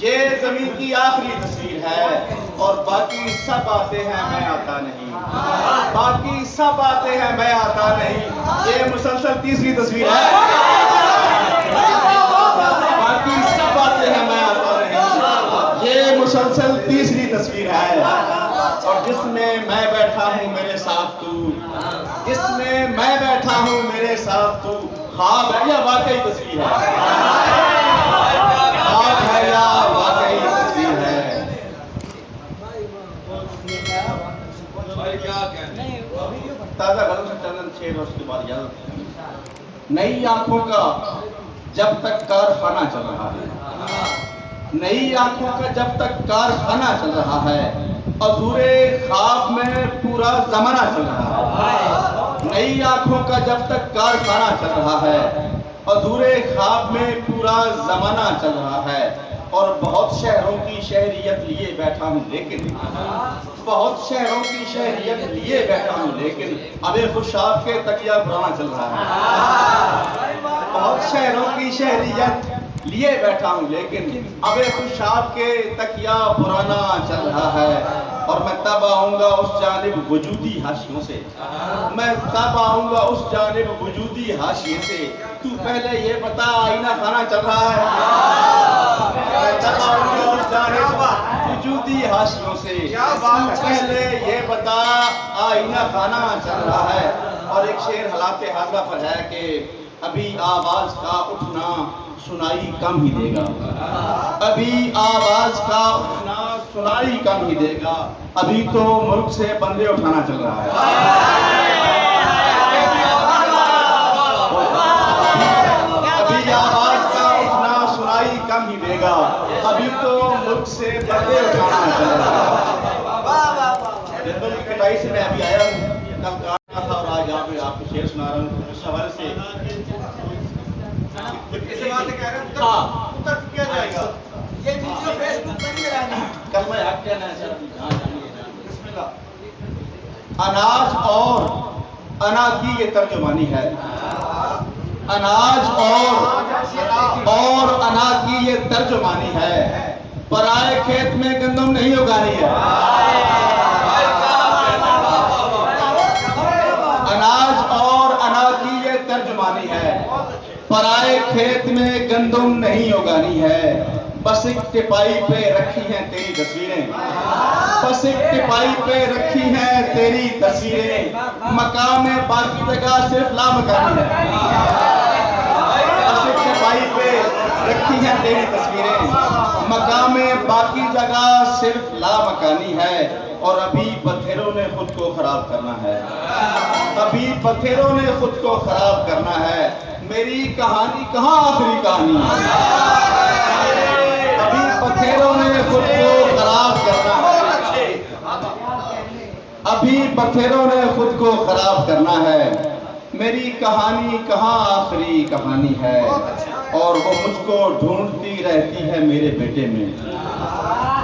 یہ زمین کی آخری تصویر ہے اور باقی سب باتیں ہیں میں آتا نہیں، باقی سب باتیں ہیں میں آتا نہیں. یہ مسلسل تیسری تصویر ہے. باقی سب باتیں ہیں میں آتا نہیں، یہ مسلسل تیسری تصویر ہے. اور جس میں میں بیٹھا ہوں میرے ساتھ تو، جس میں میں بیٹھا ہوں میرے ساتھ تو، خواب ہے یا واقعی تصویر ہے؟ خواب ہے یا واقعی تصویر ہے؟ تازہ گھروں سے چندن شیر اور اس کے بعد یاد. نئی آنکھوں کا جب تک کارخانہ چل رہا ہے، نئی آنکھوں کا جب تک کارخانہ چل رہا ہے، ادھورے خواب میں پورا زمانہ چل رہا ہے. نئی آنکھوں کا جب تک کارخانہ چل رہا ہے، ادھورے خواب میں پورا زمانہ چل رہا ہے. اور بہت شہروں کی شہریت لیے بیٹھا ہوں لیکن، بہت شہروں کی شہریت لیے بیٹھا ہوں لیکن اب خوشاب کے تکیہ پرانا چل رہا ہے. بہت شہروں کی شہریت لیے بیٹھا ہوں لیکن اب خوشاب کے تکیہ پرانا چل رہا ہے. اور میں تب آؤں گا اس جانب وجودی حاشیوں سے، میں تب آؤں گا اس جانب وجودی حاشیے سے. تو پہلے یہ بتا آئینہ خانہ چل رہا ہے. میں تب آؤں گا اس جانب وجودی حاشیوں سے. پہلے یہ بتا آئینہ خانہ چل رہا ہے. اور ایک شعر حالات حاضرہ پر ہے کہ ابھی آواز کا اٹھنا سنائی کم ہی دے گا، ابھی آواز کا اٹھنا سنائی کم ہی دے گا. ابھی تو ملک سے بندے اٹھانا چل رہا ہے. ابھی آواز کا اٹھنا سنائی کم ہی دے گا، ابھی تو ملک سے بندے اٹھانا چل رہا ہے. جنگل کی کٹائی سے میں ابھی آیا ہوں، کل کہا تھا اور آج یہاں پہ آپ کو شعر سنا رہا ہوں. اس حوالے سے کیا جائے گا یہ ویڈیو فیس بک پر نہیں لگانی. کل میں حق کہنا ہے سر. بسم اللہ. اناج اور انا کی یہ ترجمانی ہے. اناج اور انا کی یہ ترجمانی ہے. پرائے کھیت میں گندم نہیں اگانی ہے. اناج اور انا کی یہ ترجمانی ہے. پرائے کھیت میں گندم نہیں اگانی ہے. بس ایک ٹپائی پہ رکھی ہیں تیری تصویریں، بس ایک ٹپائی پہ رکھی ہیں تیری تصویریں. مقام باقی جگہ صرف لامکانی ہے. بس ایک ٹپائی پہ رکھی ہیں تیری تصویریں، مقام باقی جگہ صرف لامکانی ہے. اور ابھی پتھروں نے خود کو خراب کرنا ہے، ابھی پتھروں نے خود کو خراب کرنا ہے. میری کہانی کہاں آخری کہانی ہے؟ ابھی پتھروں نے خود کو خراب کرنا ہے، ابھی پتھروں نے خود کو خراب کرنا ہے. میری کہانی کہاں آخری کہانی ہے. اور وہ مجھ کو ڈھونڈتی رہتی ہے میرے بیٹے میں،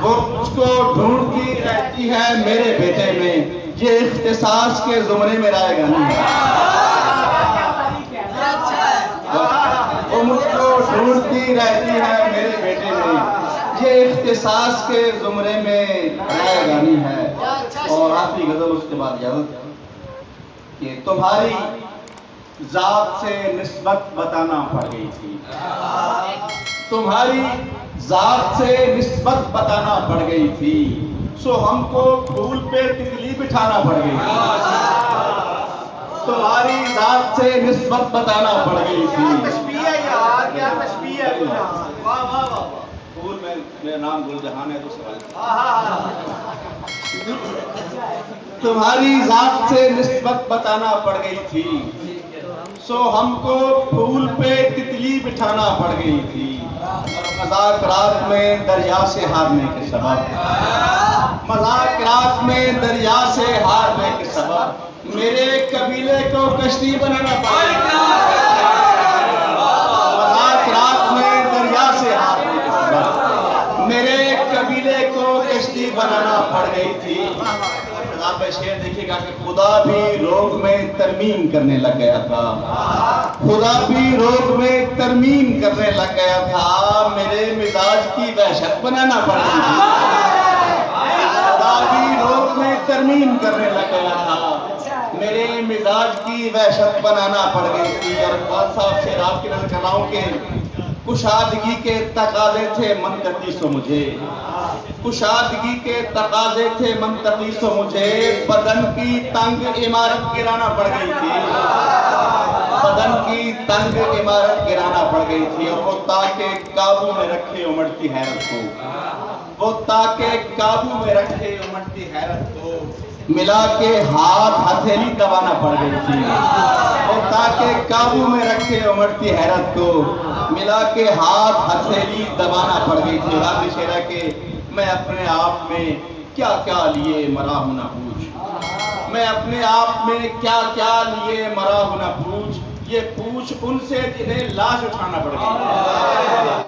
وہ مجھ کو ڈھونڈتی رہتی ہے میرے بیٹے میں. یہ اختصاص کے زمرے میں رائے گانی ہے. وہ مجھ کو ڈھونڈتی رہتی ہے میرے بیٹے میں. یہ اختصاص کے زمرے میں رائے گانی ہے. اور آخری غزل اس کے بعد اجازت کہ تمہاری ذات سے نسبت بتانا پڑ گئی تھی، تمہاری ذات سے نسبت بتانا پڑ گئی تھی. سو ہم کو پھول پہ تتلی بٹھانا پڑ گئی تھی. تمہاری ذات سے نسبت بتانا پڑ گئی تھی. پھول میں میرا نام گل جہان ہے تو سوال. تمہاری ذات سے نسبت بتانا پڑ گئی تھی. سو ہم کو پھول پہ تتلی بٹھانا پڑ گئی تھی. مذاکرات میں دریا سے ہارنے کے سبب، مذاکرات میں دریا سے ہارنے کے سبب میرے قبیلے کو کشتی بنانا پڑا. مذاکرات میں دریا سے ہارنے کے سبب میرے قبیلے کو کشتی بنانا پڑ گئی تھی۔ آپ شعر دیکھیے گا کہ خدا بھی روگ میں ترمیم کرنے لگ گیا تھا، خدا بھی روگ میں ترمیم کرنے لگ گیا تھا، میرے مزاج کی وحشت بنانا پڑ گئی تھی۔ خدا بھی روگ میں ترمیم کرنے لگ گیا تھا، میرے مزاج کی وحشت بنانا پڑ گئی تھی۔ اور بات صاحب سے آپ کی نظر کر رہا ہوں کہ کشادگی کے تقاضے تھے منطقی سو مجھے، کشادگی کے تقاضے تھے منطقی سو مجھے، بدن کی تنگ عمارت گرانا پڑ گئی تھی، بدن کی تنگ عمارت گرانا پڑ گئی تھی۔ اور وہ تاکہ قابو میں رکھے امڑتی حیرت کو، وہ تاکہ قابو میں رکھے امڑتی حیرت کو، ملا کے ہاتھ ہتھیلی دبانا پڑ گئی تھی۔ وہ تاکہ قابو میں رکھے امڑتی حیرت کو، ملا کے ہاتھ ہتھیلی دبانا پڑ گئی تھی۔ اور آخری شعر ہے کہ میں اپنے آپ میں کیا کیا لیے مرا ہوں نہ پوچھ، میں اپنے آپ میں کیا کیا لیے مرا ہوں نہ پوچھ، یہ پوچھ ان سے جنہیں لاش اٹھانا پڑ گئی۔